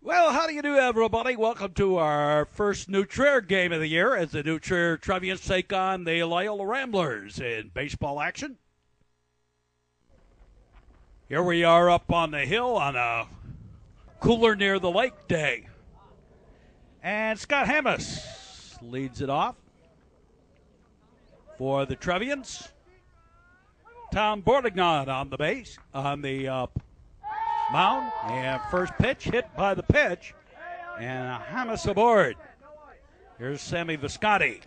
Well, how do you do, everybody? Welcome to our first New Trier game of the year as the New Trier Trevians take on the Loyola Ramblers in baseball action. Here we are up on the hill on a cooler near the lake day. And Scott Hammis leads it off for the Trevians. Tom Bordignon on the base, on the mound, and first pitch hit by the pitch, and Hammis aboard. Here's Sammy Visconti.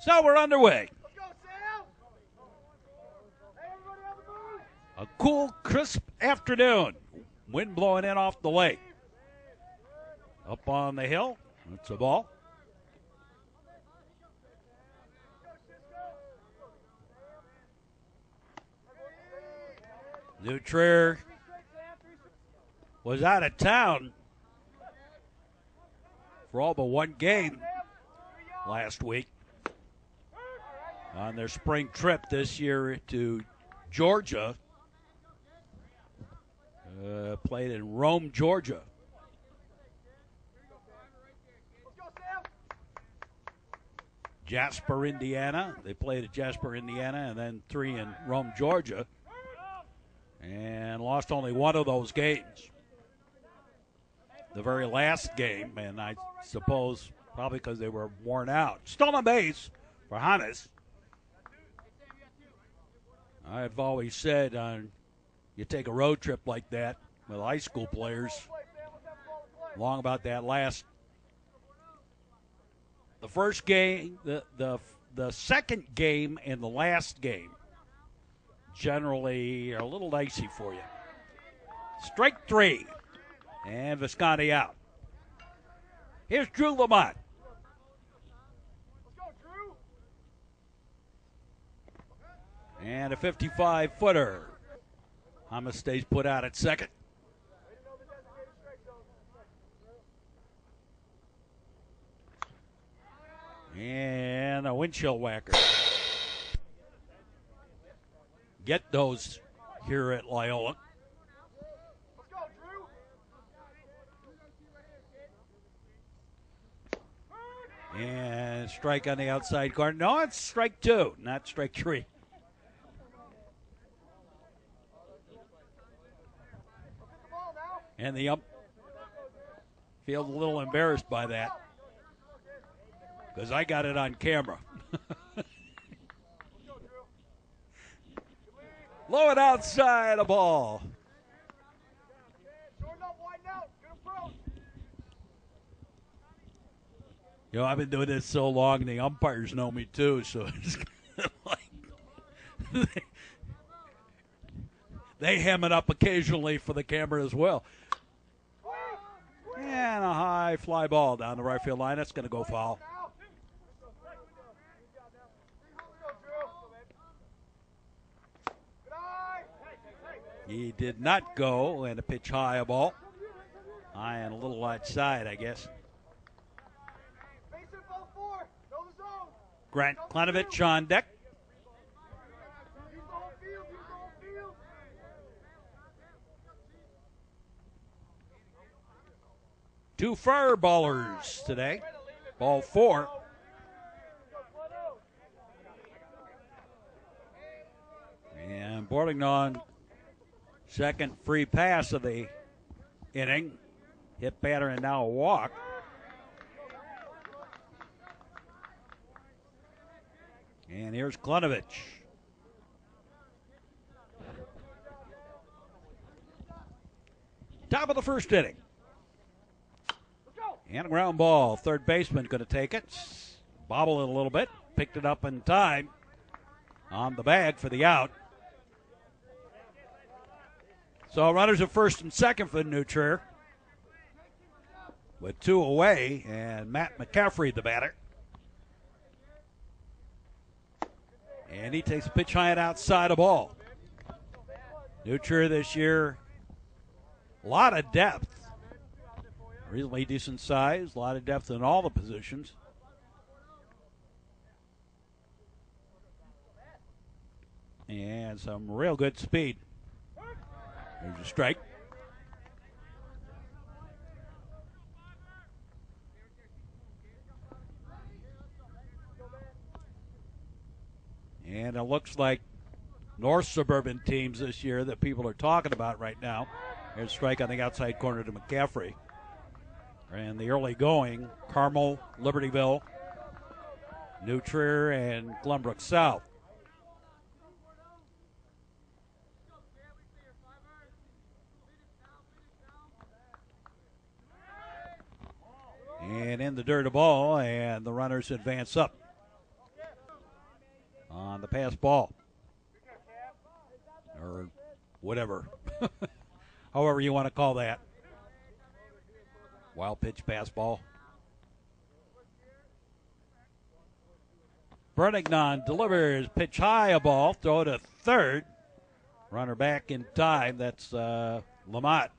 So we're underway. A cool, crisp afternoon. Wind blowing in off the lake. Up on the hill, it's a ball. New Trier was out of town for all but one game last week on their spring trip this year to Georgia. Played in Rome, Georgia. Jasper, Indiana. They played at Jasper, Indiana, and then 3 in Rome, Georgia. And lost only one of those games. The very last game, and I suppose probably because they were worn out. Still on base for Hannes. I've always said you take a road trip like that with high school players, long about that last. The first game, the second game and the last game generally are a little dicey for you. Strike 3. And Visconti out. Here's Drew Lamont. And a 55-footer. Hammis stays put out at second. And a windshield whacker. Get those here at Loyola. And strike on the outside corner. No, it's strike 2, not strike 3. And the ump feels a little embarrassed by that because I got it on camera. Low and outside a ball. You know, I've been doing this so long, and the umpires know me too, so it's kind of like they ham it up occasionally for the camera as well. And a high fly ball down the right field line. That's going to go foul. He did not go, and a pitch high a ball. High and a little outside, I guess. Grant Klanovich on deck. Two fire ballers today. Ball 4. And Bordignon, second free pass of the inning. Hit batter and now a walk. And here's Klanovich. Top of the first inning. And a ground ball. Third baseman going to take it. Bobble it a little bit. Picked it up in time. On the bag for the out. So runners at first and second for New Trier. With 2 away. And Matt McCaffrey, the batter. And he takes a pitch high and outside a ball. New Trier this year, a lot of depth. Reasonably decent size, a lot of depth in all the positions. And some real good speed. There's a strike. And it looks like North Suburban teams this year that people are talking about right now. There's a strike on the outside corner to McCaffrey. And the early going, Carmel, Libertyville, New Trier, and Glenbrook South. And in the dirt of ball, and the runners advance up on the pass ball. Or whatever. However you want to call that. Wild pitch pass ball. Brenignon delivers, pitch high a ball, throw to third. Runner back in time. That's Lamont.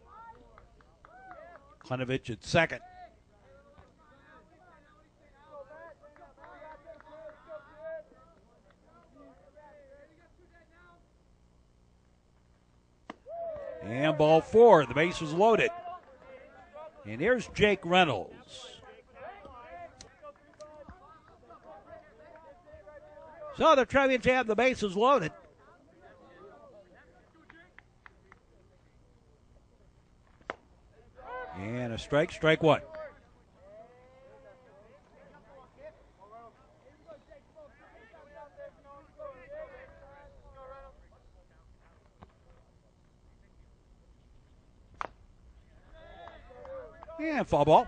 Klenovich at second. And ball four. The base is loaded. And here's Jake Reynolds. So the Trevians have the bases loaded. And a strike, strike one. And foul ball.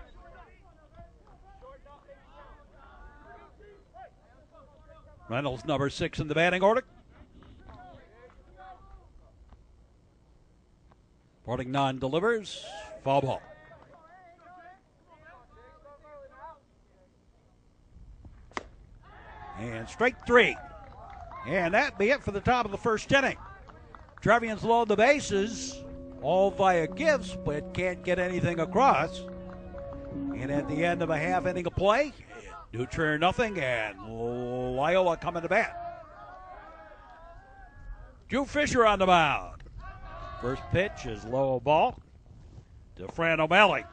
Reynolds, number 6 in the batting order. Brenignon delivers. Foul ball. And strike three. And that be it for the top of the first inning. Trevians load the bases, all via gifts, but can't get anything across. And at the end of a half inning of play, New Trier nothing, and Loyola coming to bat. Drew Fisher on the mound. First pitch is low ball to Fran O'Malley.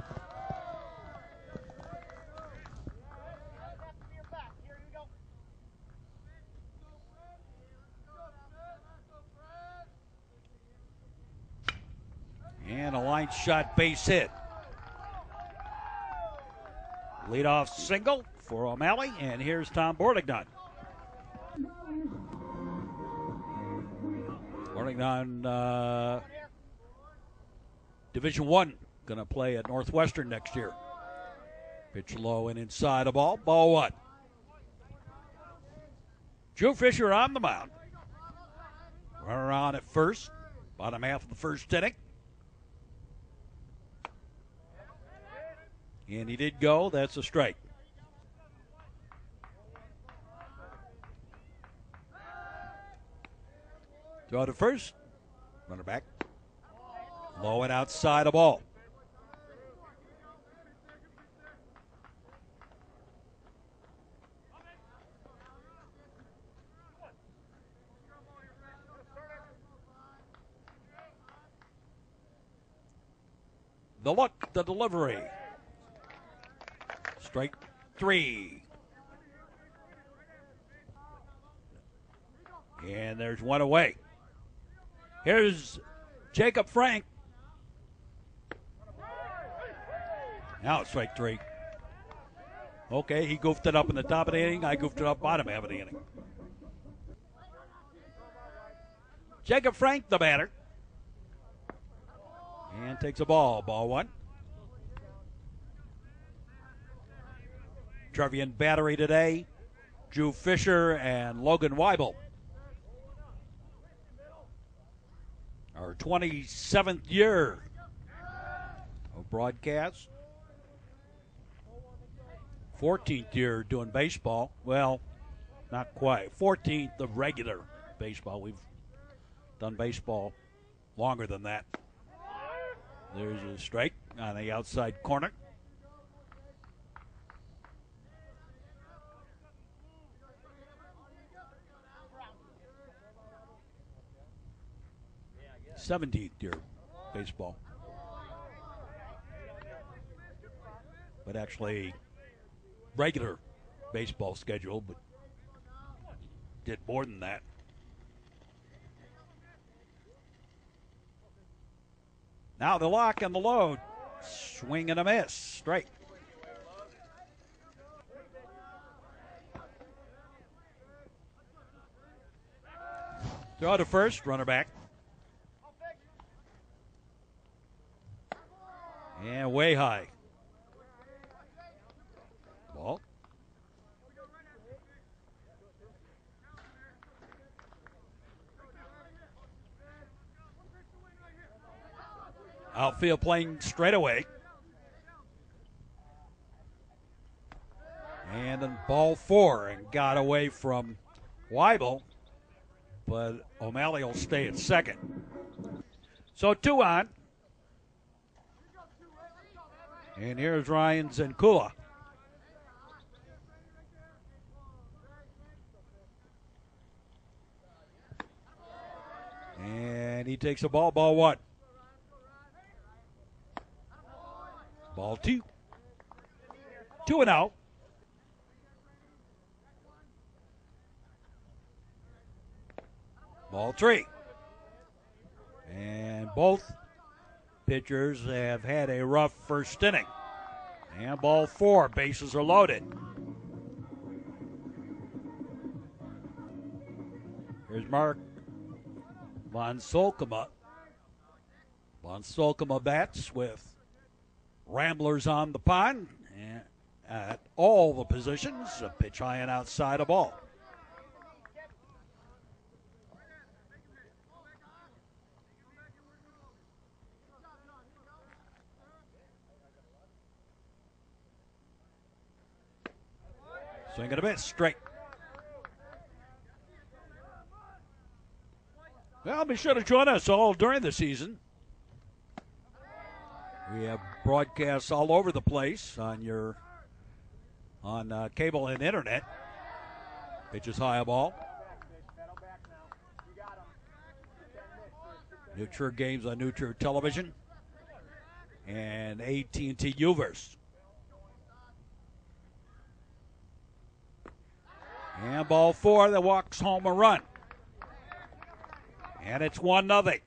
And a line shot base hit. Leadoff single for O'Malley, and here's Tom Brenignon. Brenignon, Division I, going to play at Northwestern next year. Pitch low and inside a ball. Ball one. Drew Fisher on the mound. Runner on at first. Bottom half of the first inning. And he did go. That's a strike. Throw to first. Runner back. Low and outside a ball. The look, the delivery. Strike three. And there's one away. Here's Jacob Frank. Now it's strike three. Okay, he goofed it up in the top of the inning. I goofed it up bottom half of the inning. Jacob Frank, the batter. And takes a ball. Ball one. Trevian battery today. Drew Fisher and Logan Weibel. Our 27th year of broadcast. 14th year doing baseball. Well, not quite. 14th of regular baseball. We've done baseball longer than that. There's a strike on the outside corner. '17th year baseball. But actually, regular baseball schedule, but did more than that. Now the lock and the load. Swing and a miss. Strike. Throw to first, runner back. And way high. Ball. Outfield playing straight away. And then ball 4 and got away from Weibel, but O'Malley will stay at second. So 2 on. And here's Ryan Zenkula. And he takes a ball 1. Ball 2. 2 and out. Ball 3. And both pitchers have had a rough first inning. And ball 4, bases are loaded. Here's Mark Von Solkema. Von Solkema bats with Ramblers on the pond and at all the positions. A pitch high and outside a ball. Swing and a miss, straight. Well, be sure to join us all during the season. We have broadcasts all over the place on cable and internet. Pitches high a ball. New Trier games on New Trier Television and AT&T Uverse. And ball 4 that walks home a run. And it's 1-0.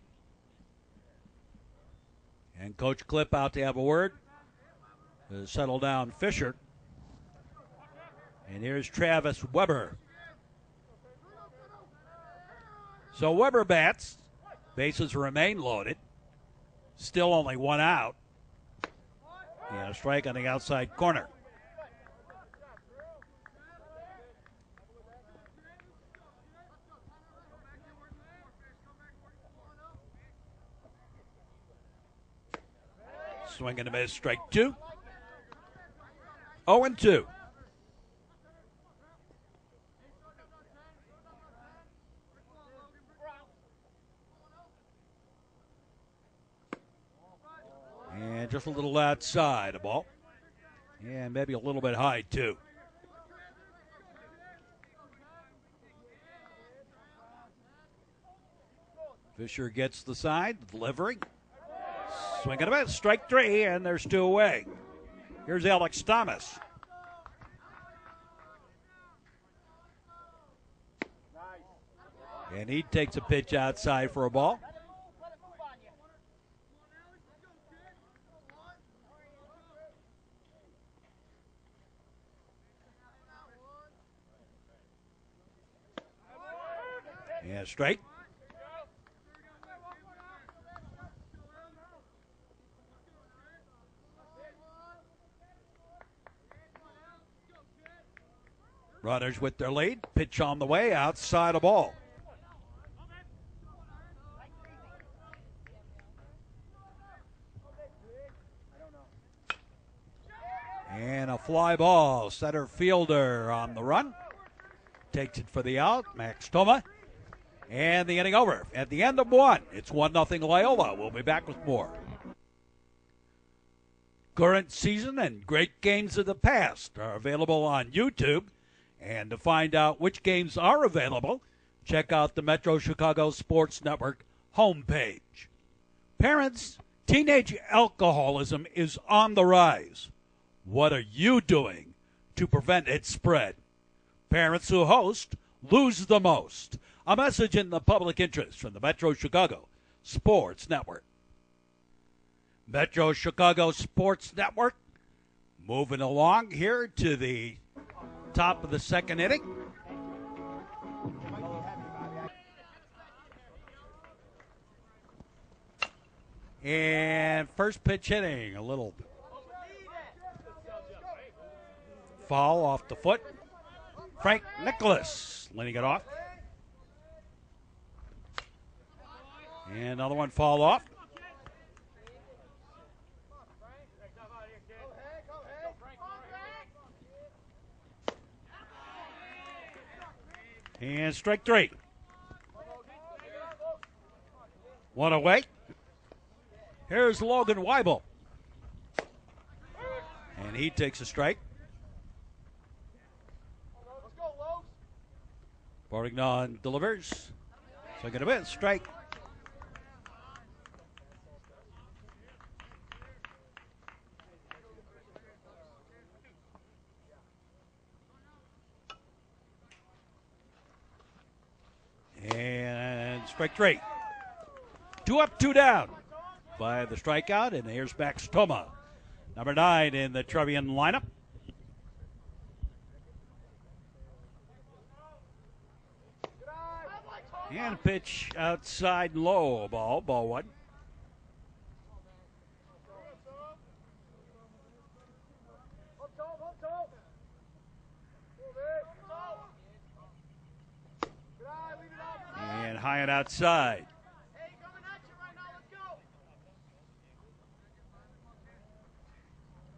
And Coach Clip out to have a word. Settle down Fisher. And here's Travis Weber. So Weber bats. Bases remain loaded. Still only 1 out. And a strike on the outside corner. Swing and a miss, strike 2. 0-2. And just a little outside a ball. And maybe a little bit high, too. Fisher gets the side, delivery. Swing and a miss, strike 3, and there's 2 away. Here's Alex Thomas. And he takes a pitch outside for a ball. And straight. Runners with their lead. Pitch on the way, outside a ball. And a fly ball. Center fielder on the run. Takes it for the out. Max Toma. And the inning over. At the end of 1, it's 1-0 Loyola. We'll be back with more. Current season and great games of the past are available on YouTube. And to find out which games are available, check out the Metro Chicago Sports Network homepage. Parents, teenage alcoholism is on the rise. What are you doing to prevent its spread? Parents who host lose the most. A message in the public interest from the Metro Chicago Sports Network. Metro Chicago Sports Network moving along here to the top of the second inning. And first pitch hitting, a little foul off the foot. Frank Nicholas leading it off. And another one foul off. And strike three. One away. Here's Logan Weibel. And he takes a strike. Bordignon delivers. Second to miss, strike. And strike three. 2 up, 2 down by the strikeout. And here's Max Toma, number 9 in the Trevian lineup. And pitch outside low, ball 1. And high and outside.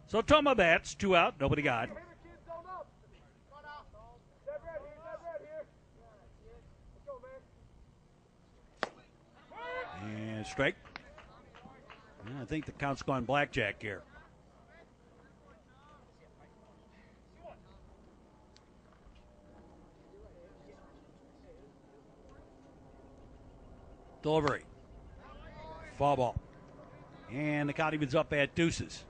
So Toma bats, 2 out, nobody got. And strike. I think the count's gone blackjack here. Delivery. Foul ball. And the count evens up at deuces.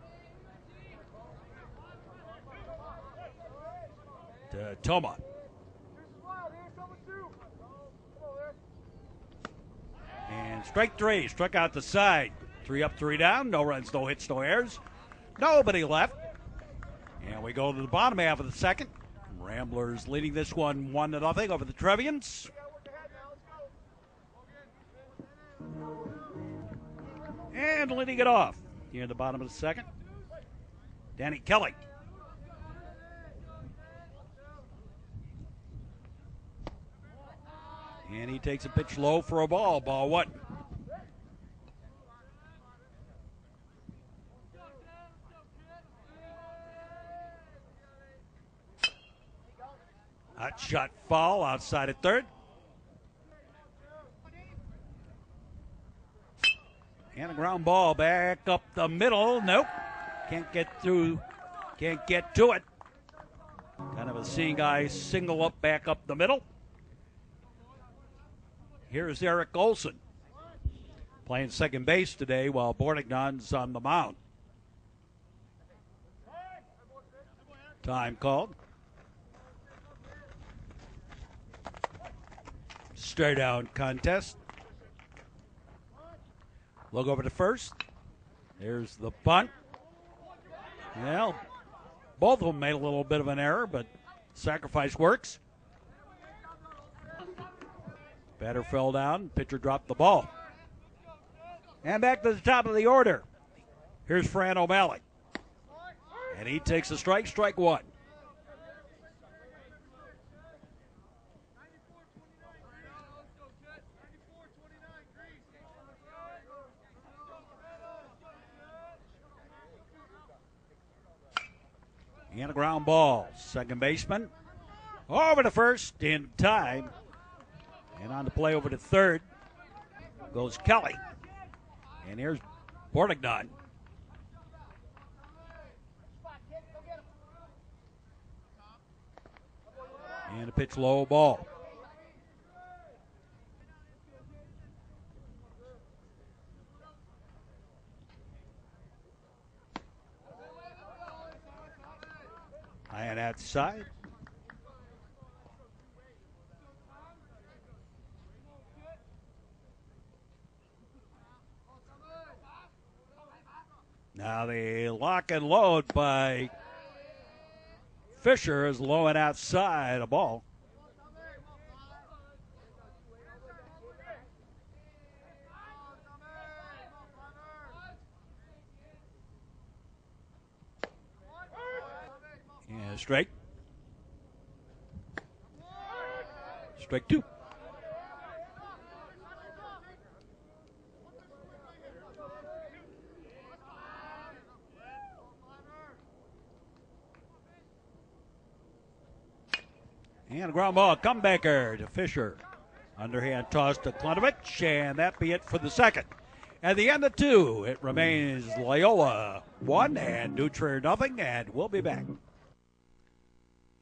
To Toma. And strike 3. Struck out the side. 3 up, 3 down. No runs, no hits, no errors. Nobody left. And we go to the bottom half of the second. Ramblers leading this one 1-0 over the Trevians. And leading it off here in the bottom of the second, Danny Kelly. And he takes a pitch low for a ball 1. Hot shot foul outside at third. And a ground ball back up the middle. Nope. Can't get through. Can't get to it. Kind of a seeing eye single up back up the middle. Here's Eric Olson playing second base today while Bordignon's on the mound. Time called. Stare down contest. Look over to first. There's the bunt. Well, both of them made a little bit of an error, but sacrifice works. Batter fell down. Pitcher dropped the ball. And back to the top of the order. Here's Fran O'Malley. And he takes a strike, strike 1. And a ground ball. Second baseman over to first in time. And on the play over to third goes Kelly. And here's Bordignon. And a pitch low ball. that side. Now the lock and load by Fisher is low and outside a ball. Yeah, strike. Strike two. And a ground ball, comebacker to Fisher. Underhand toss to Klunovich, and that be it for the second. At the end of two, it remains Loyola 1 and New Trier nothing, and we'll be back.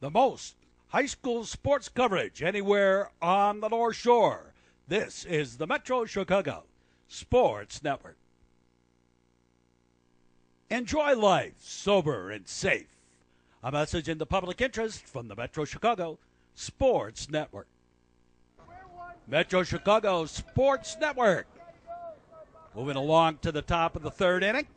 The most high school sports coverage anywhere on the North Shore. This is the Metro Chicago Sports Network. Enjoy life sober and safe. A message in the public interest from the Metro Chicago Sports Network. Metro Chicago Sports Network. Moving along to the top of the third inning.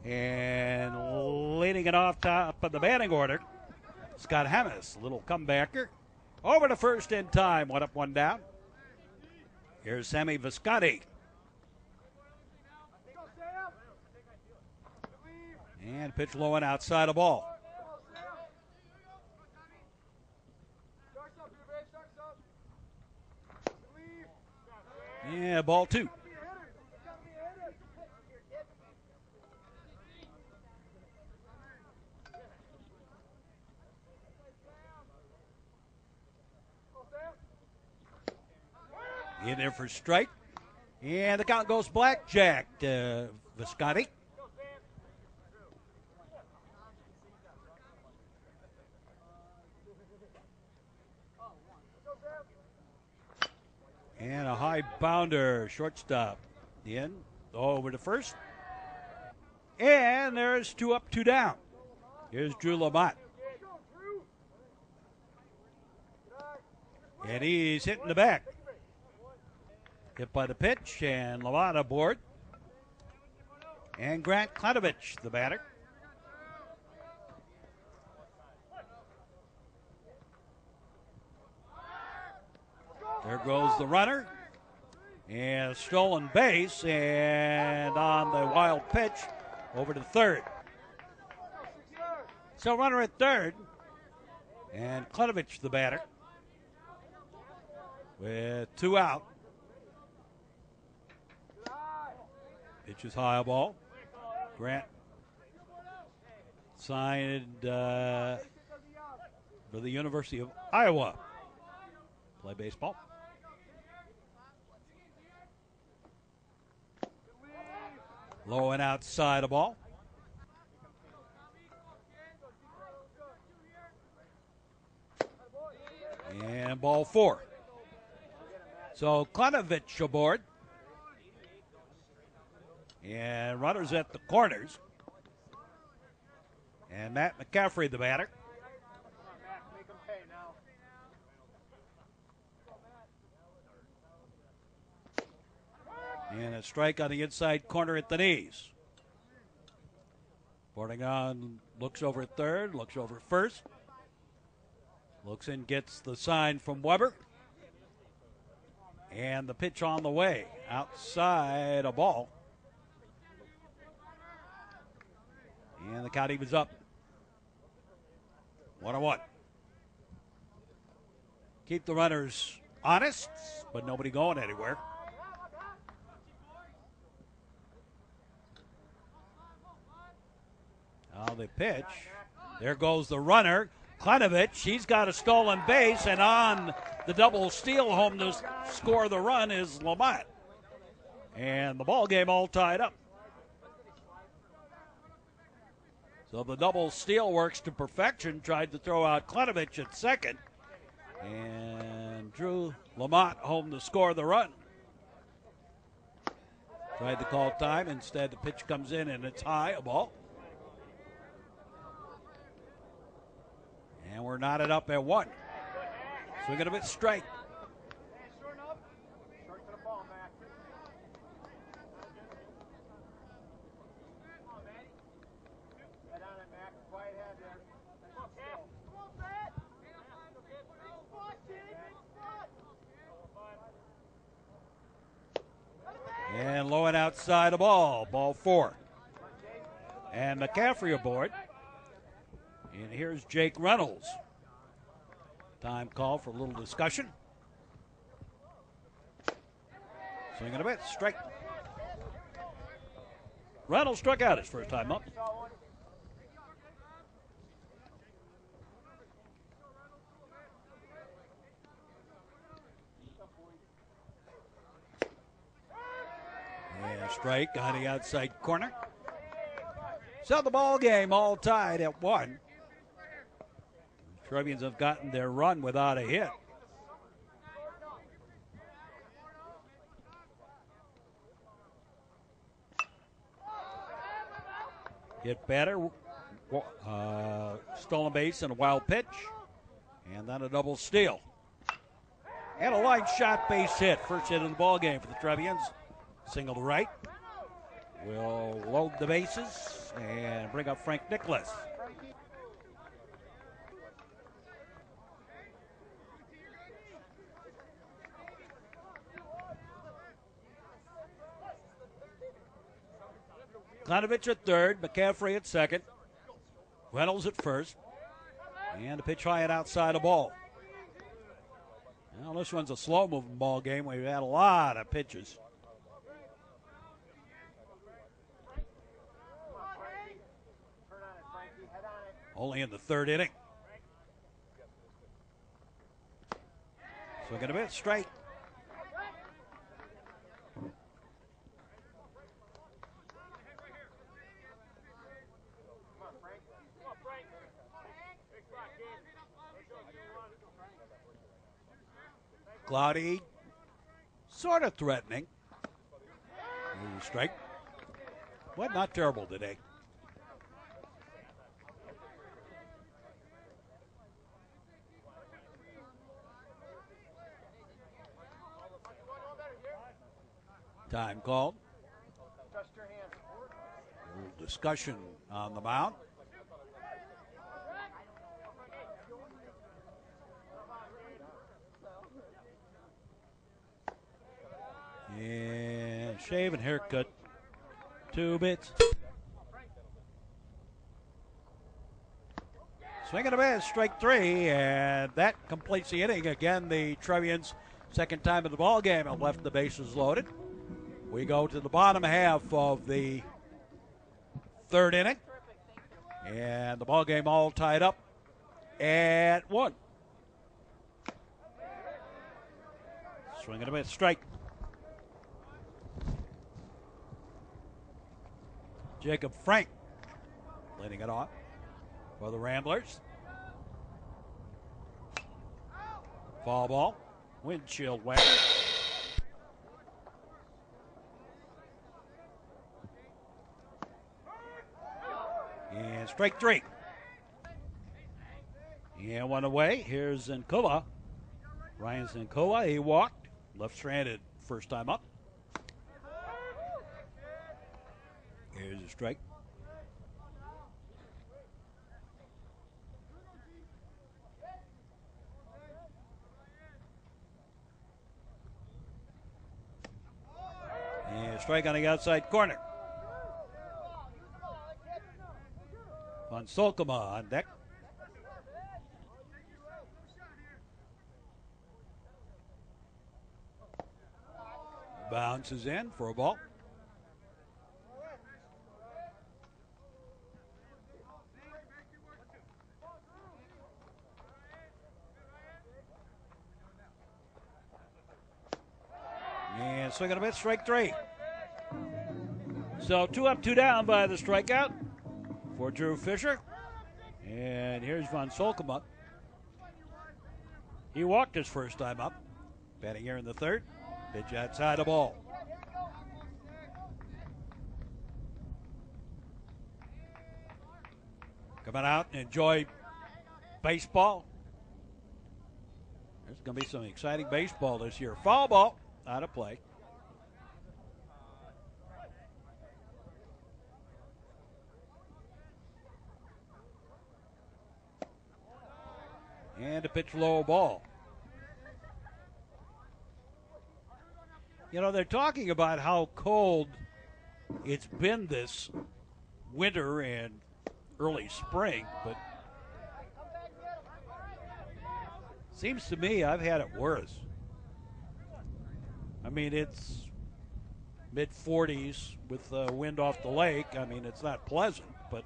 And leading it off top of the batting order, Scott Hemis, little comebacker. Over to first in time, 1 up, 1 down. Here's Sammy Visconti. And pitch low and outside a ball. Yeah, ball two. In there for strike. And the count goes blackjack to Visconti. And a high bounder, shortstop. In, over to first. And there's 2 up, 2 down. Here's Drew Lamont. And he's hitting the back. Hit by the pitch, and Lamont aboard. And Grant Klunovich, the batter. There goes the runner. And stolen base, and on the wild pitch, over to third. So runner at third, and Klunovich, the batter, with 2 out. Pitch is high, a ball. Grant signed for the University of Iowa. Play baseball. Low and outside a ball. And ball 4. So Klunovich aboard. And runners at the corners. And Matt McCaffrey, the batter. And a strike on the inside corner at the knees. Boarding on, looks over at third, looks over at first. Looks in, gets the sign from Weber. And the pitch on the way. Outside a ball. And the count evens up. 1-1. Keep the runners honest, but nobody going anywhere. Now the pitch. There goes the runner. Klunovich, he's got a stolen base, and on the double steal home to score the run is Lamont. And the ball game all tied up. So the double steal works to perfection. Tried to throw out Klunovich at second. And Drew Lamont home to score the run. Tried to call time. Instead, the pitch comes in, and it's high, a ball. And we're knotted up at 1. Swinging a bit straight. And low and outside the ball. Ball 4. And McCaffrey aboard. And here's Jake Reynolds. Time call for a little discussion. Swinging a bit, strike. Reynolds struck out his first time up. And strike on the outside corner. So the ball game all tied at 1. Trevians have gotten their run without a hit. Hit batter, stolen base and a wild pitch, and then a double steal. And a line shot base hit. First hit of the ball game for the Trevians. Single to right. Will load the bases and bring up Frank Nicholas. Klanovich at third, McCaffrey at second, Reynolds at first, and a pitch high and outside a ball. Now this one's a slow-moving ball game. We've had a lot of pitches. Only in the third inning. Swinging a bit straight. Cloudy, sort of threatening. Strike. What? Not terrible today. Time called. A little discussion on the mound. And shave and haircut. 2 bits. Swinging a miss, strike 3, and that completes the inning. Again, the Trevians, second time in the ball game, have left the bases loaded. We go to the bottom half of the third inning, and the ball game all tied up at 1. Swinging a miss, strike. Jacob Frank leading it off for the Ramblers. Foul ball, windshield wiper. And strike 3. And one away. Here's Zinkova. Ryan Zinkova, he walked. Left-stranded first time up. Here's a strike. And strike on the outside corner. Von Solkema on deck. Bounces in for a ball. And swinging a bit, strike 3. So 2 up, 2 down by the strikeout for Drew Fisher. And here's Von Solkema. He walked his first time up. Batting here in the third. Pitch outside the ball. Coming out and enjoy baseball. There's going to be some exciting baseball this year. Foul ball out of play. And a pitch low ball. You know, they're talking about how cold it's been this winter and early spring, but seems to me I've had it worse. I mean, it's mid-40s with the wind off the lake. I mean, it's not pleasant, but,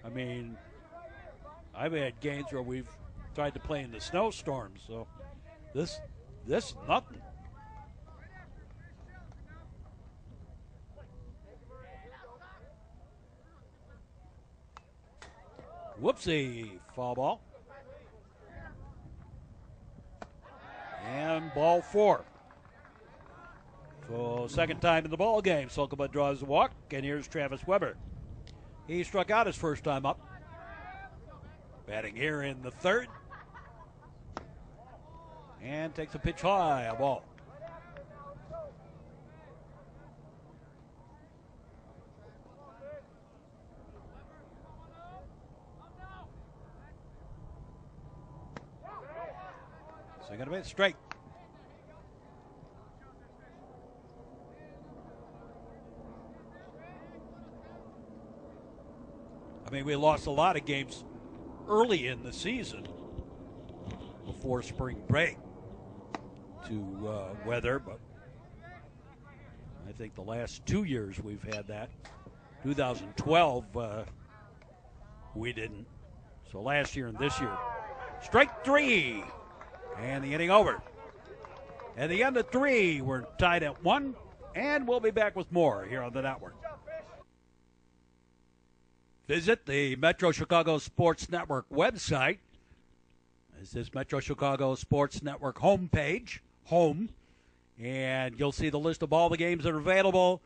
I mean, I've had games where we've tried to play in the snowstorms, so this is nothing. Whoopsie, foul ball. And ball 4. So second time in the ball game, Sulkema draws the walk, and here's Travis Weber. He struck out his first time up. Batting here in the third. And takes a pitch high, a ball. Second base straight. I mean, we lost a lot of games early in the season before spring break to weather, but I think the last 2 years we've had that. 2012, we didn't. So last year and this year. Strike 3. And the inning over. At the end of 3, we're tied at 1, and we'll be back with more here on the network. Visit the Metro Chicago Sports Network website. This is Metro Chicago Sports Network homepage, home, and you'll see the list of all the games that are available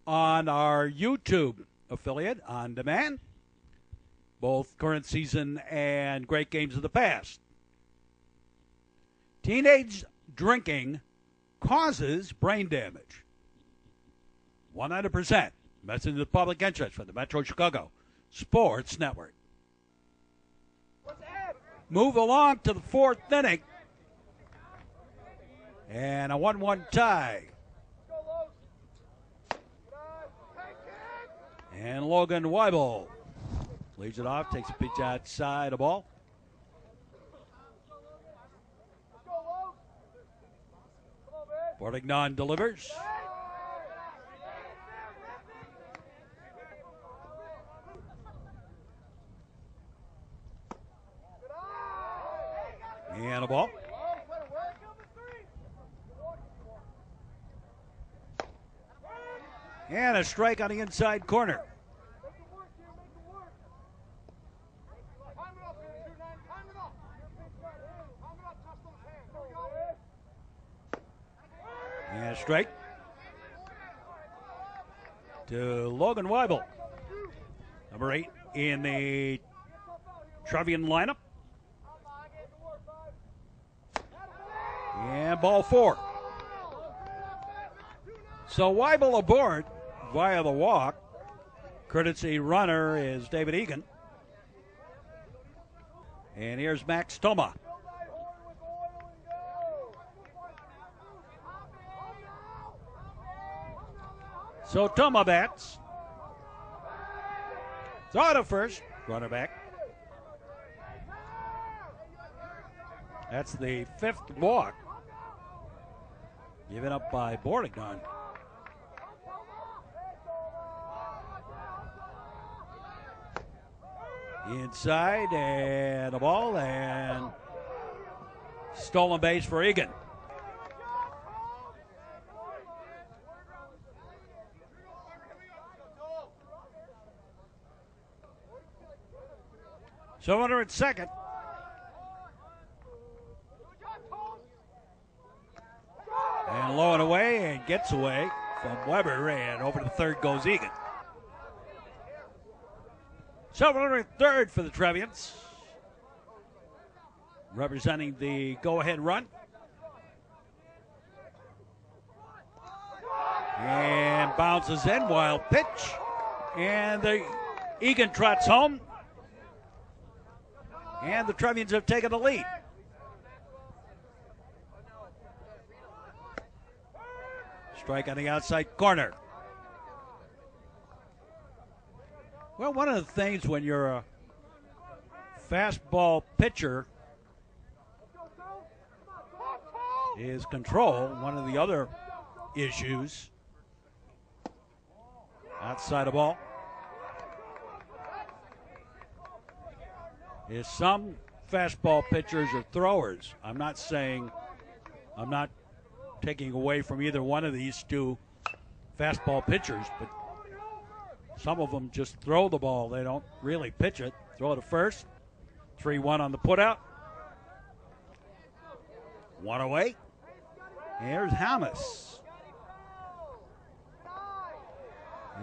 on our YouTube affiliate on demand, both current season and great games of the past. Teenage drinking causes brain damage. 100%. Message to the public interest for the Metro Chicago Sports Network. Move along to the 4th inning. And a 1-1 tie. And Logan Weibel leads it off, takes a pitch outside the ball. Bordignon delivers. And a ball. And a strike on the inside corner. And a strike to Logan Weibel, number 8 in the Trevian lineup. And ball 4. So Weibel aboard via the walk. Courtesy runner is David Egan. And here's Max Toma. So Toma bats. Throw to first. Runner back. That's the 5th walk given up by Bordignon. Inside and a ball and stolen base for Egan. So runner at second. And low and away and gets away from Weber, and over to third goes Egan. So runner at third for the Trevians. representing the go-ahead run. And bounces in, wild pitch. And the Egan trots home. And the Trevians have taken the lead. Strike on the outside corner. Well, one of the things when you're a fastball pitcher is control. One of the other issues. Outside the ball. Is some fastball pitchers are throwers. I'm not taking away from either one of these two fastball pitchers, but some of them just throw the ball. They don't really pitch it. Throw it to first. 3-1 on the putout. One away. Here's Hamas.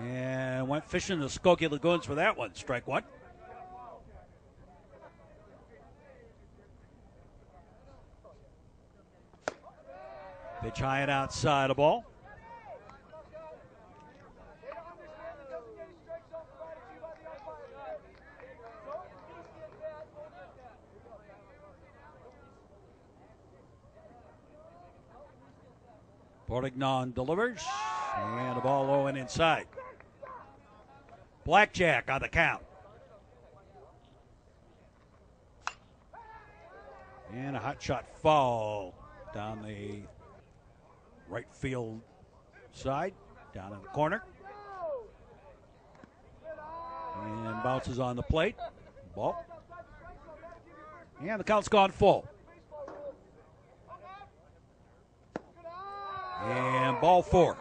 And went fishing the Skokie Lagoons for that one. Strike one. Pitch high and outside the ball. Portignon delivers, and the ball low and inside. Blackjack on the count. And a hot shot foul down the right field side, down in the corner. And bounces on the plate. Ball. And the count's gone full. And ball four.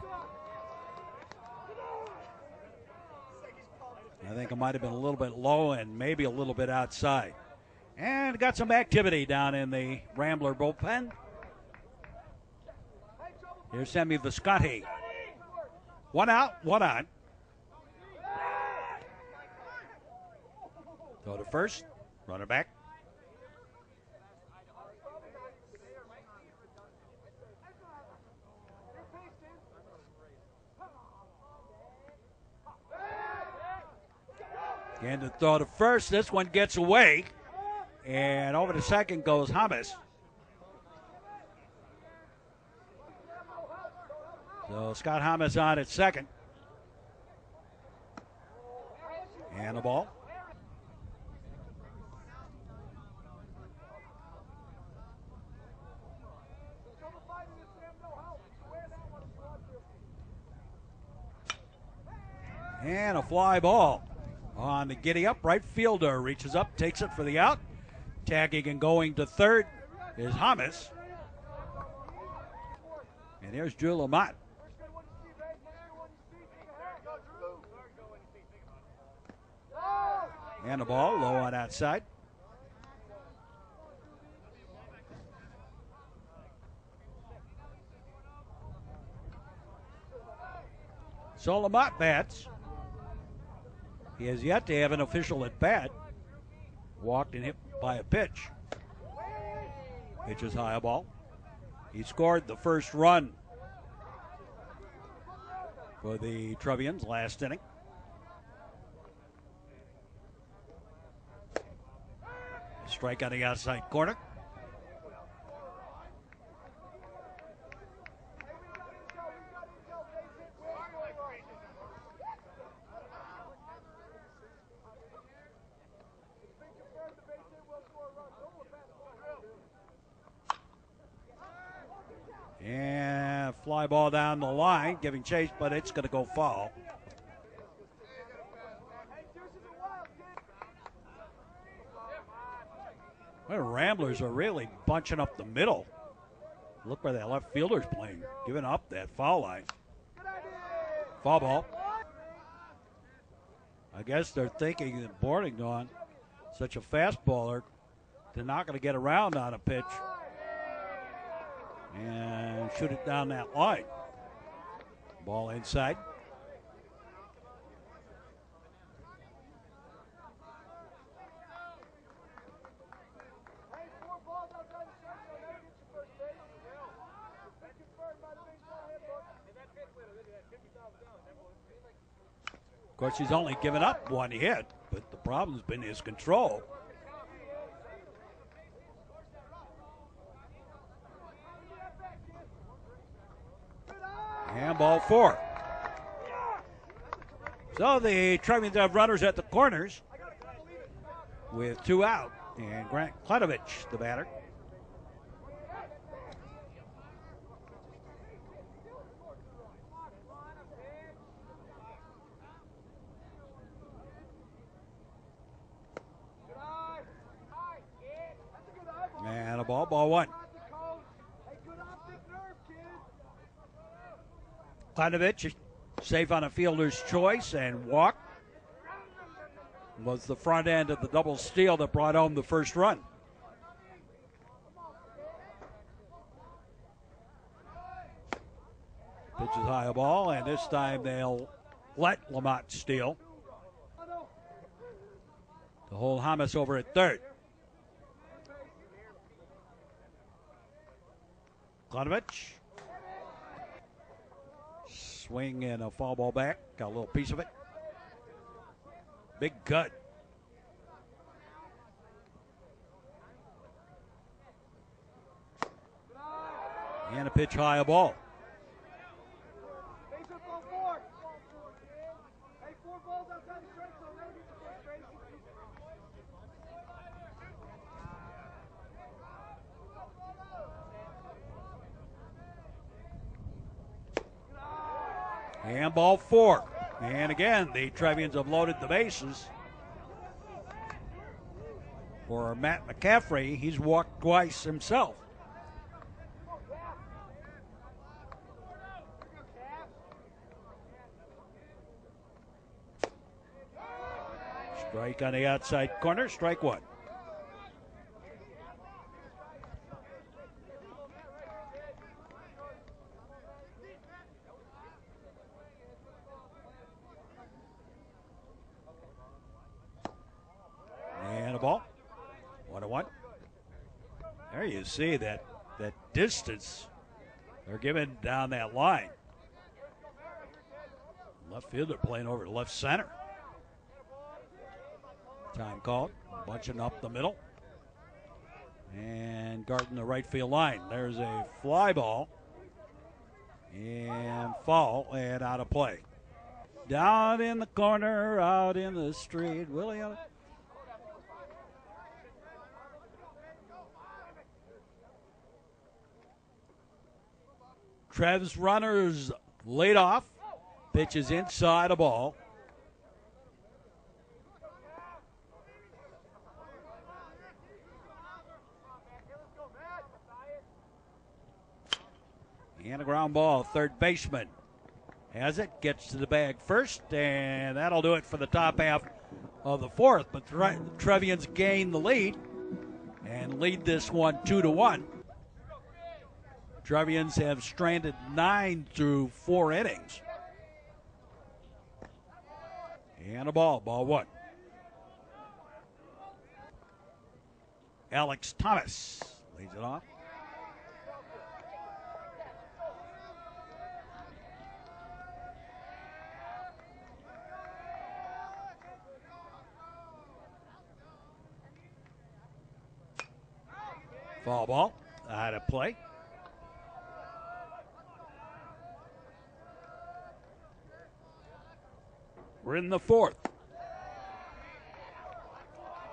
I think it might have been a little bit low and maybe a little bit outside. And got some activity down in the Rambler bullpen. Here's Sammy Visconti. One out, one on. Go to first, runner back. Again to throw to first. This one gets away. And over to second goes Hamas. So Scott Hamas on at second. And the ball. And a fly ball on the giddy up. Right fielder reaches up, takes it for the out. Tagging and going to third is Hamas. And here's Drew Lamont. And the ball low on outside. So Lamont bats. He has yet to have an official at bat. Walked and hit by a pitch. Pitch is high, a ball. He scored the first run for the Trevians last inning. Strike on the outside corner. And fly ball down the line, giving chase, but it's going to go foul. Well, the Ramblers are really bunching up the middle. Look where that left fielder's playing, giving up that foul line. Foul ball. I guess they're thinking that Portignon, such a fastballer, they're not going to get around on a pitch and shoot it down that line. Ball inside. Of course, he's only given up one hit, but the problem's been his control. And ball 4. So the Trevians have runners at the corners with 2 out. And Grant Klenovich, the batter. And a ball 1. Klenovich safe on a fielder's choice and walk. Was the front end of the double steal that brought home the first run. Pitches high a ball, and this time they'll let Lamont steal. To hold Hamas over at third. Klenovich. Swing and a foul ball back. Got a little piece of it. Big cut. And a pitch high a ball. And ball 4. And again, the Trevians have loaded the bases. For Matt McCaffrey, he's walked twice himself. Strike on the outside corner, strike 1. And a ball. 1-1. There you see that distance they're giving down that line. Left fielder playing over to left center. Time called. Bunching up the middle. And guarding the right field line. There's a fly ball. And foul and out of play. Down in the corner, out in the street. Willie. Trev's runners laid off. Pitches inside a ball. And a ground ball. Third baseman has it. Gets to the bag first. And that'll do it for the top half of the 4th. But Trevians gain the lead. And lead this one 2-1. Trevians have stranded 9 through 4 innings. And a ball 1. Alex Thomas leads it off. Foul ball out of play. We're in the 4th.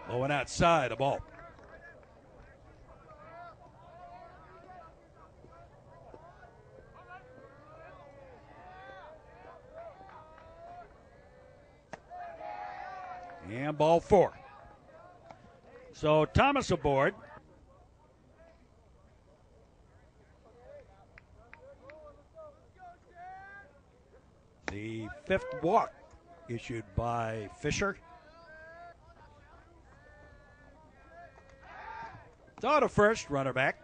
Low and outside, a ball. And ball 4. So Thomas aboard. The 5th walk issued by Fisher. Throw to first, runner back.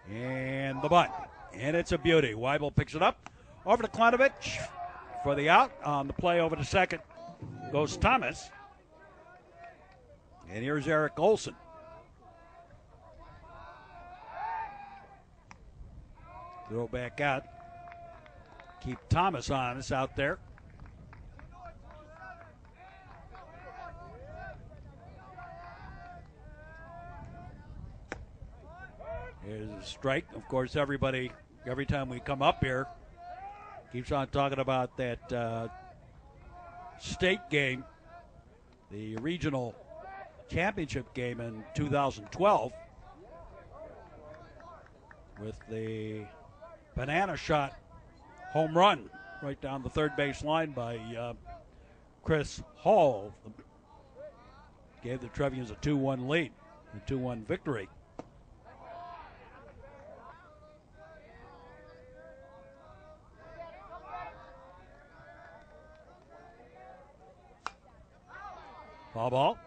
And the bunt. And it's a beauty. Weibel picks it up Over to Klanovich for the out. On the play over to second goes Thomas. And here's Eric Olson. Throw back out. Keep Thomas honest out there. Here's a strike. Of course, everybody, every time we come up here, keeps on talking about that state game, the regional championship game in 2012 with the banana shot home run right down the third base line by Chris Hall. Gave the Trevians a 2-1 lead, a 2-1 victory. Foul ball.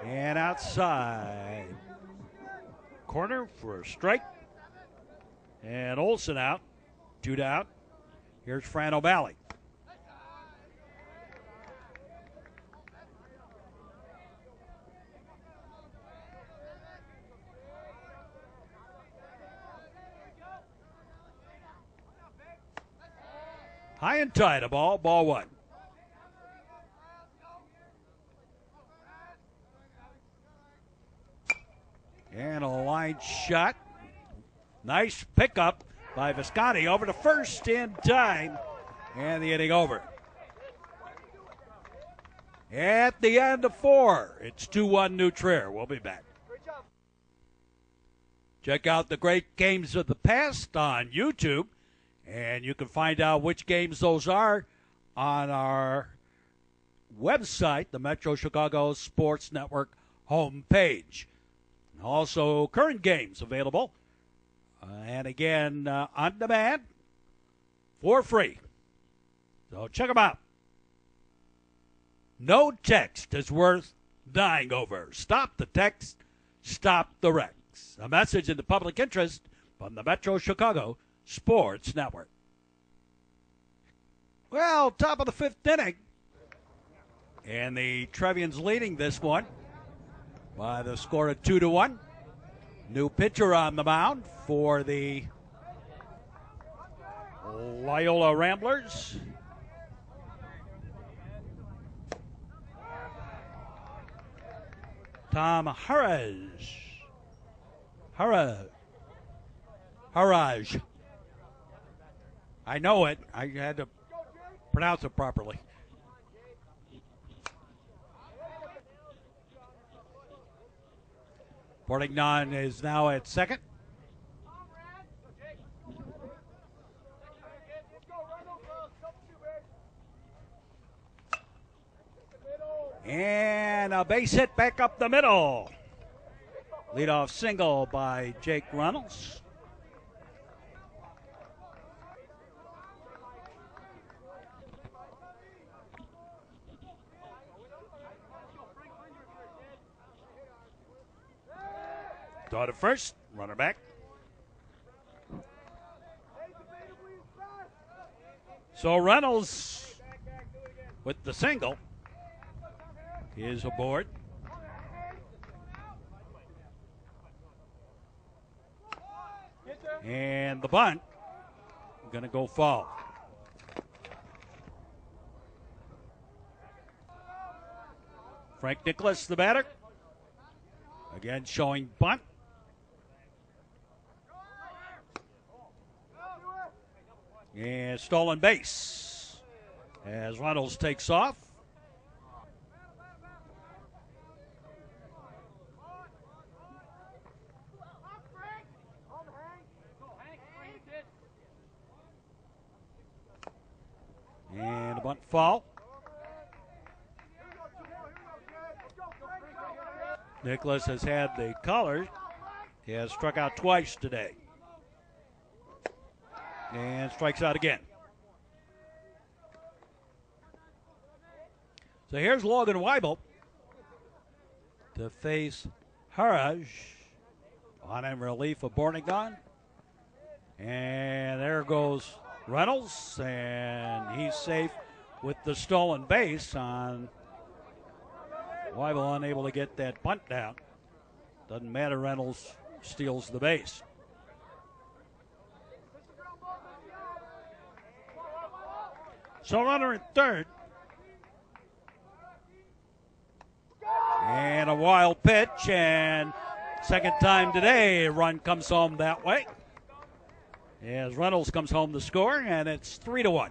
And outside. Corner for a strike. And Olson out. 2 down. Here's Fran O'Malley. High and tight, a ball 1. And a line shot. Nice pickup by Visconti over to first in time. And the inning over. At the end of 4, it's 2-1 New Trier. We'll be back. Check out the great games of the past on YouTube. And you can find out which games those are on our website, the Metro Chicago Sports Network homepage. Also, current games available. And again, on demand for free. So check them out. No text is worth dying over. Stop the text, stop the wrecks. A message in the public interest from the Metro Chicago Sports Network. Well, top of the 5th inning. And the Trevians leading this one by the score of 2-1. New pitcher on the mound for the Loyola Ramblers. Tom Haraj. I know it. I had to pronounce it properly. Portignon is now at second. And a base hit back up the middle. Leadoff single by Jake Reynolds. Throw to first, runner back. So Reynolds with the single is aboard. And the bunt going to go foul. Frank Nicholas, the batter. Again showing bunt. And stolen base as Reynolds takes off. And a bunt foul. Nicholas has had the collar. He has struck out twice today. And strikes out again. So here's Logan Weibel. to face Haraj on in relief of Bornigon. And there goes Reynolds, and he's safe with the stolen base on Weibel, unable to get that bunt down. Doesn't matter, Reynolds steals the base. So runner at third. And a wild pitch, and second time today, a run comes home that way. As Reynolds comes home to score, and it's 3-1.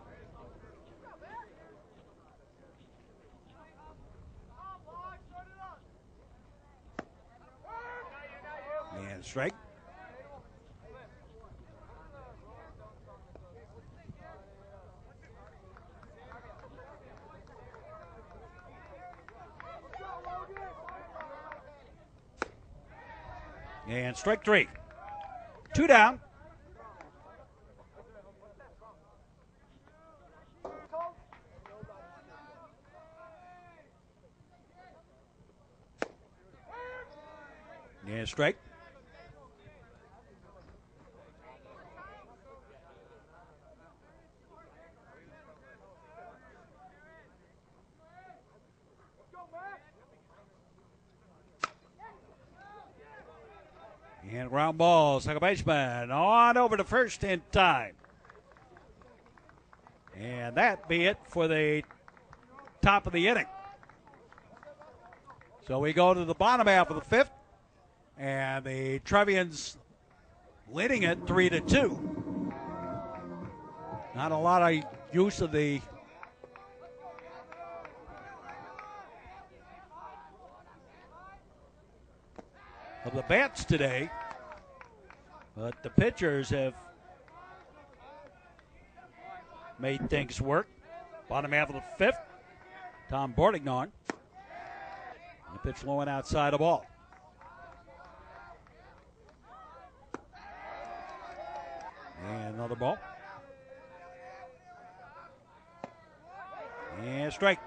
And strike. And strike three. 2 down. And strike. And ground ball, second baseman on over to first in time. And that be it for the top of the inning. So we go to the bottom half of the fifth, and the Trevians leading it 3-2. Not a lot of use of the bats today, but the pitchers have made things work. Bottom half of the fifth, Tom Bordignon. The pitch low and outside the ball. And another ball. And strike.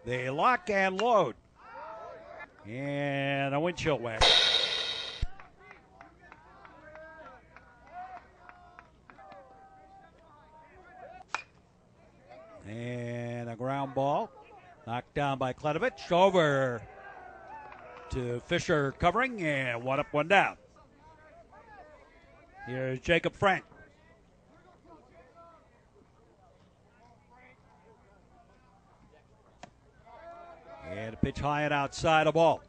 They lock and load. And a windshield whack. And a ground ball. Knocked down by Kletovich. Over to Fisher covering. And one up, one down. Here's Jacob Frank. And a pitch high and outside a ball.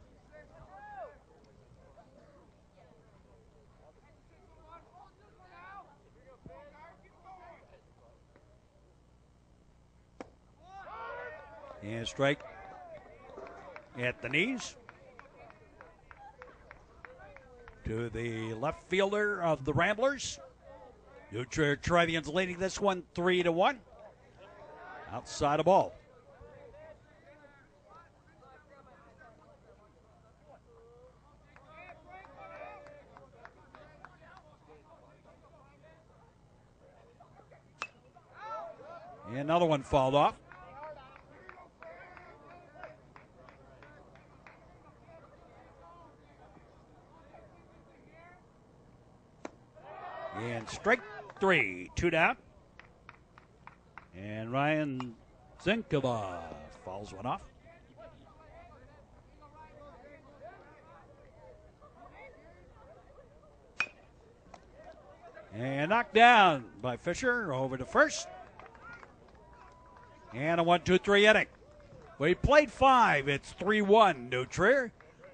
And strike at the knees to the left fielder of the Ramblers. Trier Trevians leading this one 3-1. Outside a ball. And another one fouled off. And strike three, 2 down. And Ryan Zinkova fouls one off. And knocked down by Fisher over to first. And a 1-2-3 inning. We played 5. It's 3-1. New Trier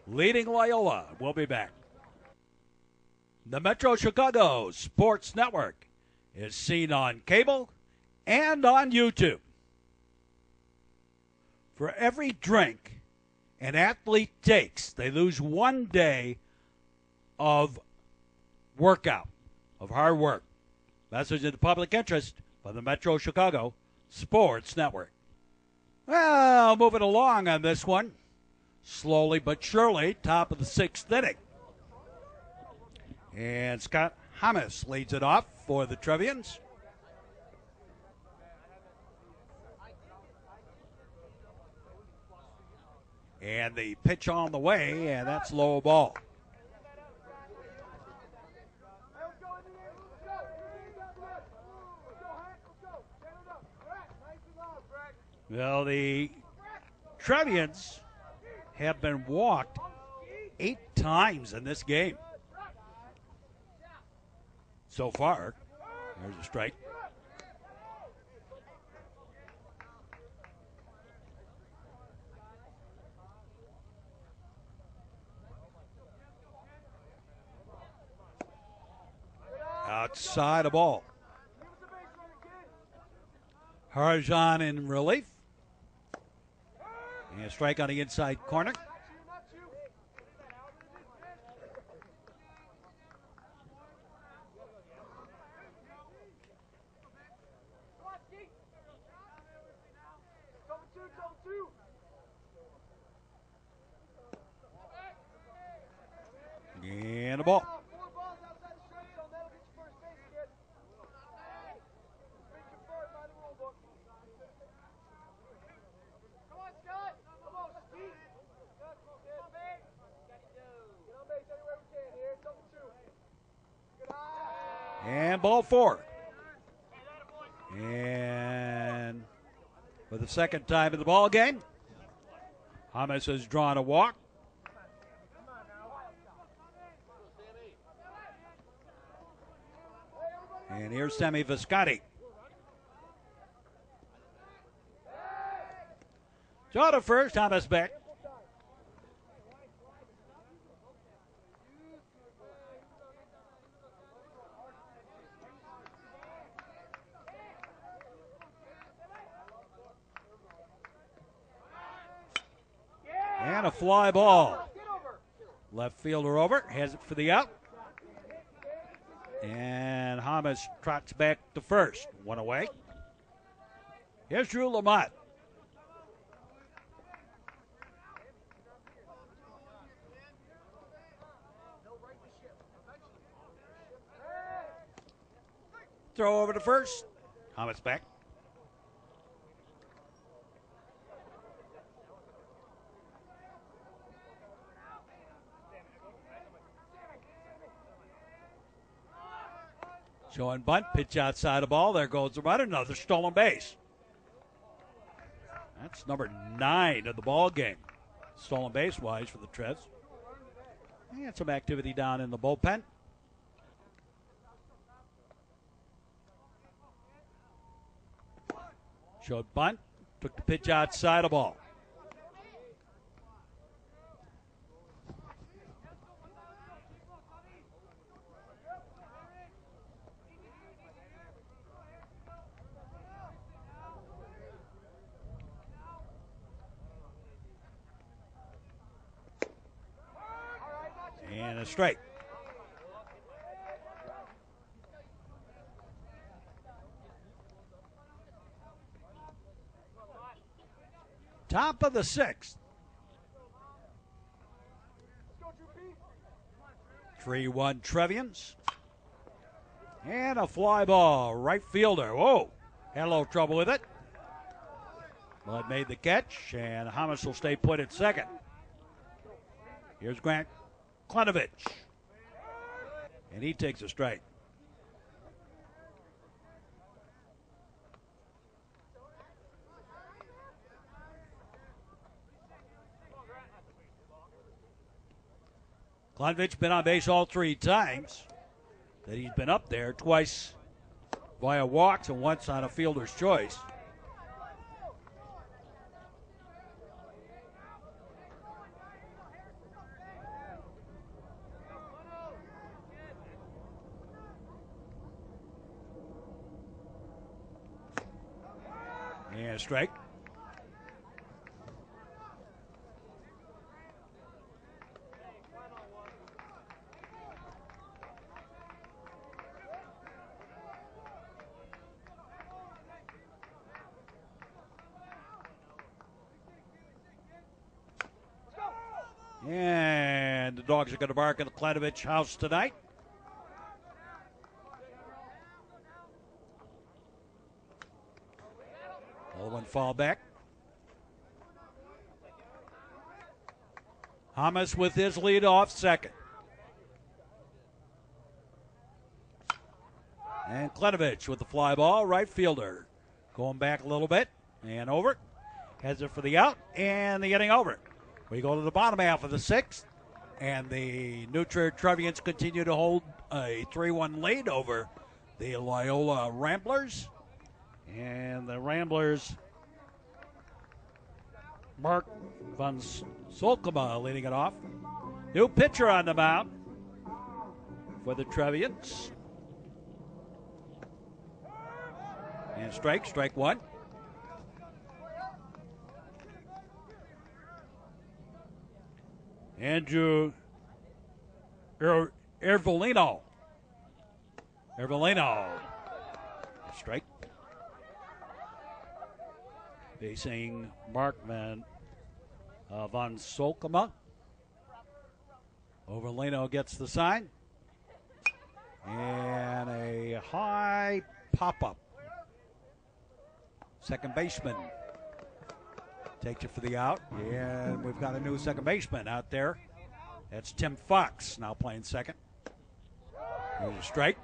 leading Loyola. We'll be back. The Metro Chicago Sports Network is seen on cable and on YouTube. For every drink an athlete takes, they lose 1 day of workout, of hard work. Message in the public interest by the Metro Chicago Sports Network. Well, moving along on this one, slowly but surely, top of the 6th inning. And Scott Hamas leads it off for the Trevians. And the pitch on the way, and that's low ball. Well, the Trevians have been walked 8 times in this game so far. There's a strike. Outside a ball. Harjan in relief. And a strike on the inside corner. And a ball. And ball 4. And for the second time in the ball game, Hamas has drawn a walk. And here's Sammy Viscotti. So to first, Hamas back. And a fly ball. Left fielder over, has it for the out. And Hamas trots back to first. One away. Here's Drew Lamont. Throw over to first. Hamas back. Showing bunt, pitch outside the ball. There goes the runner. Another stolen base. That's number 9 of the ball game. Stolen base wise for the Trevs. They had some activity down in the bullpen. Showed bunt, took the pitch outside the ball. And a strike. Top of the 6th. 3-1 Trevians. And a fly ball. Right fielder. Whoa. Had a little trouble with it. But made the catch. And Hamas will stay put at second. Here's Grant Klanovich. And he takes a strike. Klanovich been on base all 3 times that he's been up there, twice via walks and once on a fielder's choice. And a strike. And the dogs are going to bark at the Klanovich house tonight. fall back. Hamas with his lead off second. And Klenovich with the fly ball, right fielder. Going back a little bit and over. Has it for the out and the inning over. We go to the bottom half of the sixth. And the Trier Trevians continue to hold a 3-1 lead over the Loyola Ramblers. And the Ramblers, Mark Van Solkema leading it off. New pitcher on the mound for the Trevians. And strike one. Andrew Ervolino. Strike. Facing Mark Van Solkema. Ervolino gets the sign. And a high pop-up. Second baseman takes it for the out, and we've got a new second baseman out there. That's Tim Fox, now playing second. Here's a strike.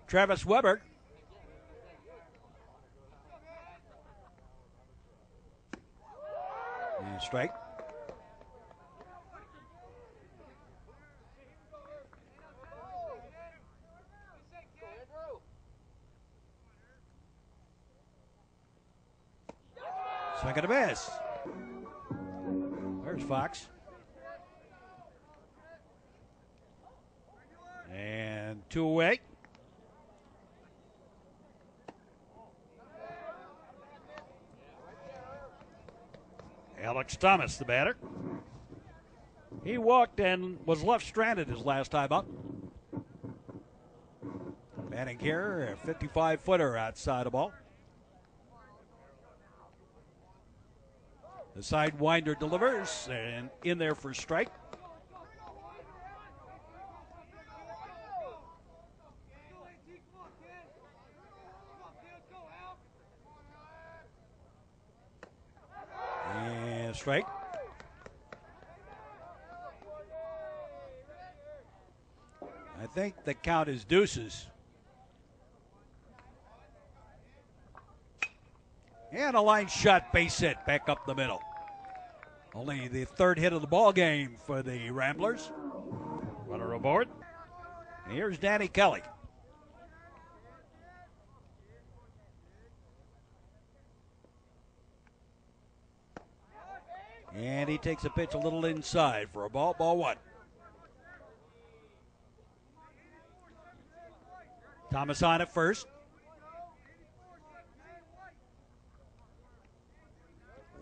Travis Weber. And strike. Second to miss. There's Fox. And 2 away. Alex Thomas, the batter. He walked and was left stranded his last time up. Batting here, a 55-footer outside the ball. The sidewinder delivers, and in there for strike. And strike. I think the count is deuces. And a line shot, base hit, back up the middle. Only the third hit of the ball game for the Ramblers. Runner aboard. And here's Danny Kelly. And he takes a pitch a little inside for a ball, ball one. Thomas on at first.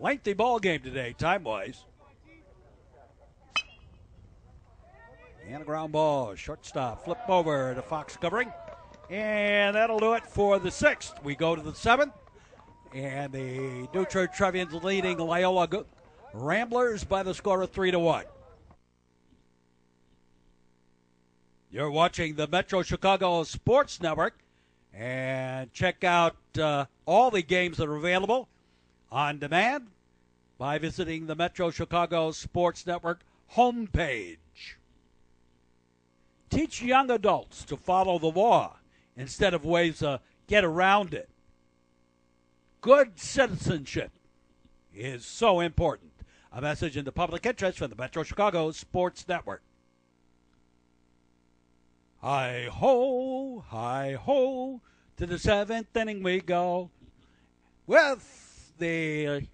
Lengthy ball game today, time-wise. And a ground ball, shortstop, flip over to Fox covering. And that'll do it for the sixth. We go to the seventh. And the Trier Trevians leading Loyola Ramblers by the score of 3-1. You're watching the Metro Chicago Sports Network. And check out all the games that are available on demand by visiting the Metro Chicago Sports Network homepage. Teach young adults to follow the law instead of ways to get around it. Good citizenship is so important. A message in the public interest from the Metro Chicago Sports Network. Hi-ho, to the seventh inning we go with the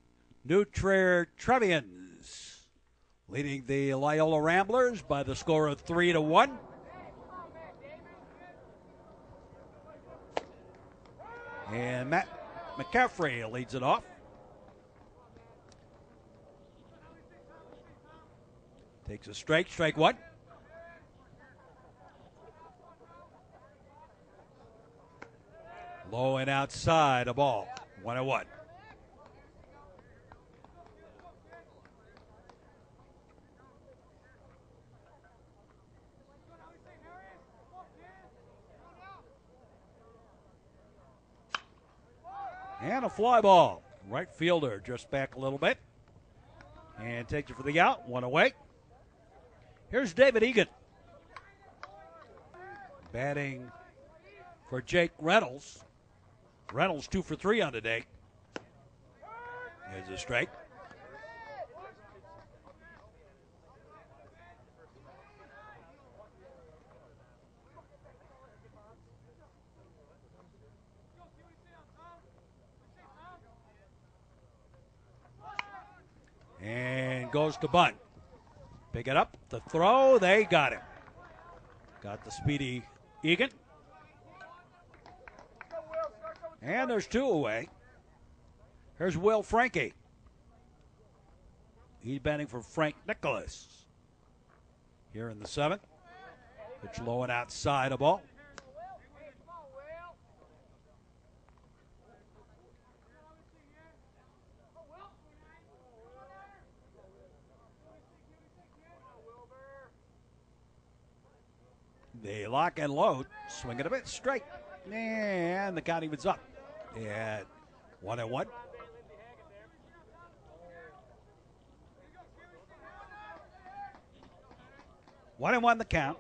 Trier Trevians leading the Loyola Ramblers by the score of 3-1. And Matt McCaffrey leads it off. Takes a strike one. Low and outside, a ball, 1-1. And a fly ball. Right fielder just back a little bit. And takes it for the out. One away. Here's David Egan. Batting for Jake Reynolds. Reynolds 2 for 3 on the day. Here's a strike. And goes to bunt. Pick it up, the throw, they got him. Got the speedy Egan. And there's 2 away. Here's Will Frankie. He's batting for Frank Nicholas. Here in the 7th. Pitch low and outside a ball. They lock and load. Swing it a bit straight. And the count evens up at 1-1. One and one the count.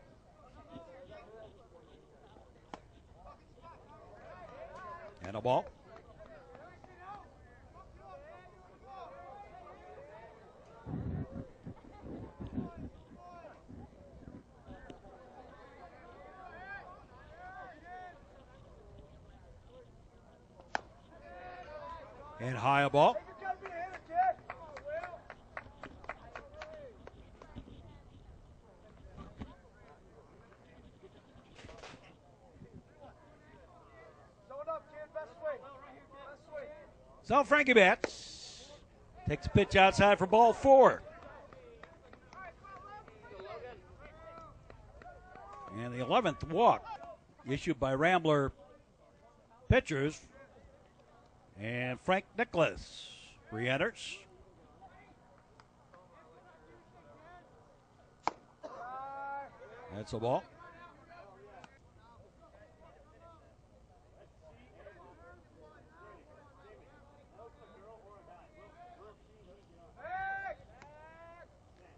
And a ball. And high a ball. So Frankie bats. Takes a pitch outside for ball 4. And the 11th walk issued by Rambler pitchers. And Frank Nicholas re-enters. That's a ball.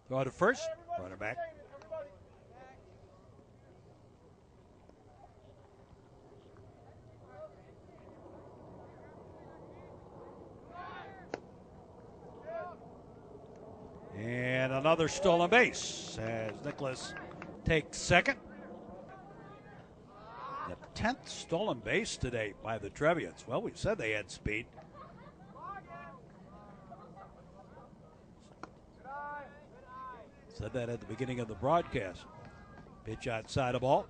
Throw to first, runner back. And another stolen base as Nicholas takes second. The 10th stolen base today by the Trevians. Well, we said they had speed. Said that at the beginning of the broadcast. Pitch outside a ball.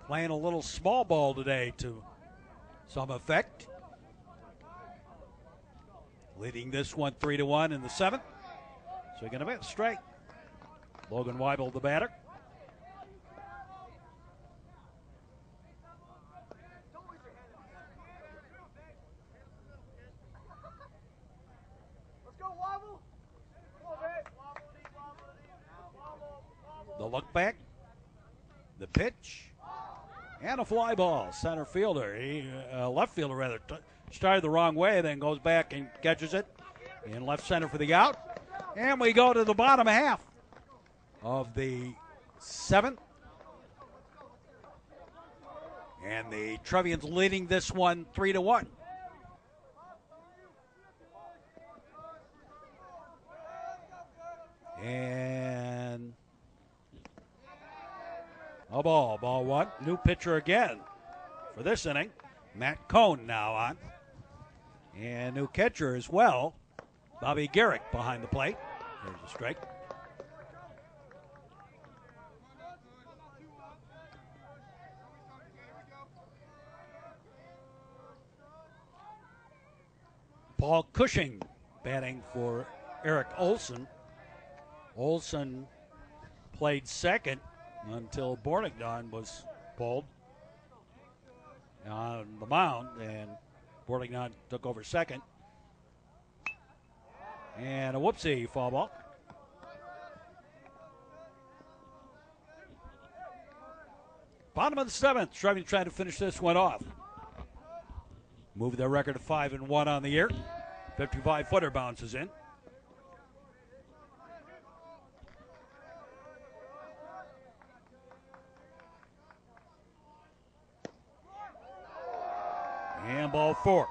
Playing a little small ball today to some effect. Leading this one 3-1 in the 7th. Swinging a bit straight. Logan Weibel, the batter. The look back, the pitch, and a fly ball. Center fielder, left fielder rather, started the wrong way, then goes back and catches it in left center for the out. And we go to the bottom half of the 7th. And the Trevians leading this one 3-1. And a ball, ball 1. New pitcher again for this inning. Matt Cohn now on. And new catcher as well. Bobby Garrick behind the plate. There's a strike. Paul Cushing batting for Eric Olson. Olson played second until Bornignon was pulled on the mound, and Bornignon took over second. And a whoopsie, foul ball. Bottom of the 7th, Trevians trying to finish this one off. Move their record to 5-1 on the year. 55-footer bounces in. And ball 4.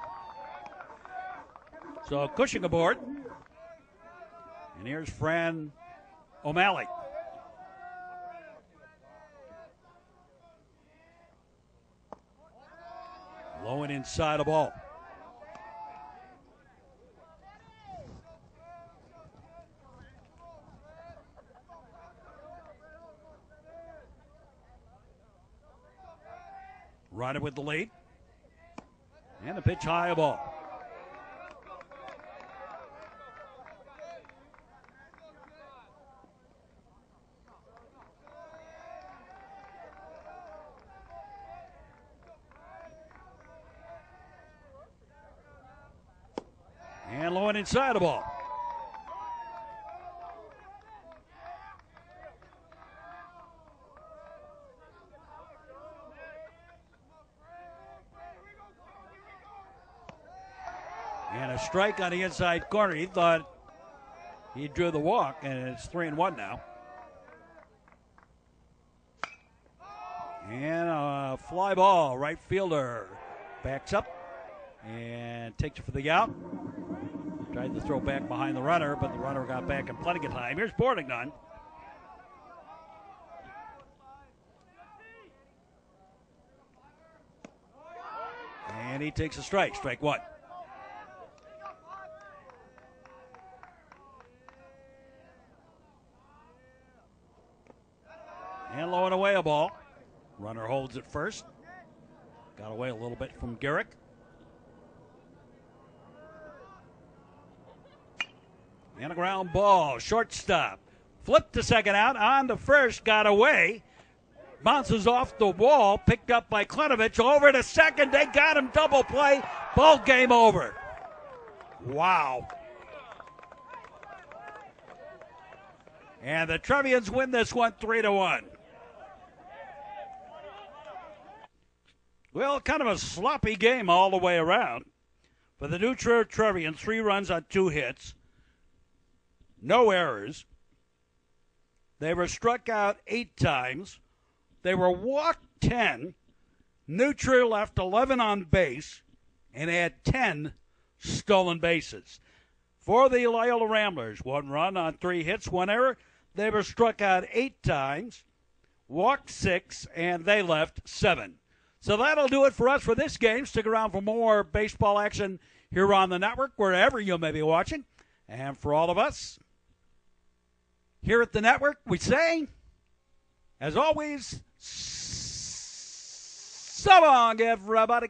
So Cushing aboard. And here's Fran O'Malley. Low and inside a ball. Running with the lead. And a pitch high a ball. And low and inside the ball. And a strike on the inside corner. He thought he drew the walk, and it's 3-1 now. And a fly ball. Right fielder backs up and takes it for the out. Tried to throw back behind the runner, but the runner got back in plenty of time. Here's Bordignon. And he takes a strike. Strike 1. And low and away a ball. Runner holds it first. Got away a little bit from Garrick. And a ground ball. Shortstop. Flipped to second out. On to first. Got away. Bounces off the wall. Picked up by Klinovich. Over to second. They got him. Double play. Ball game over. Wow. And the Trevians win this one 3-1. Well, kind of a sloppy game all the way around. For the new Trier Trevians, 3 runs on 2 hits. No errors. They were struck out 8 times. They were walked 10. New Trier left 11 on base and had 10 stolen bases. For the Loyola Ramblers, 1 run on 3 hits, 1 error. They were struck out 8 times, walked 6, and they left 7. So that'll do it for us for this game. Stick around for more baseball action here on the network, wherever you may be watching. And for all of us here at the network, we say, as always, so long, everybody.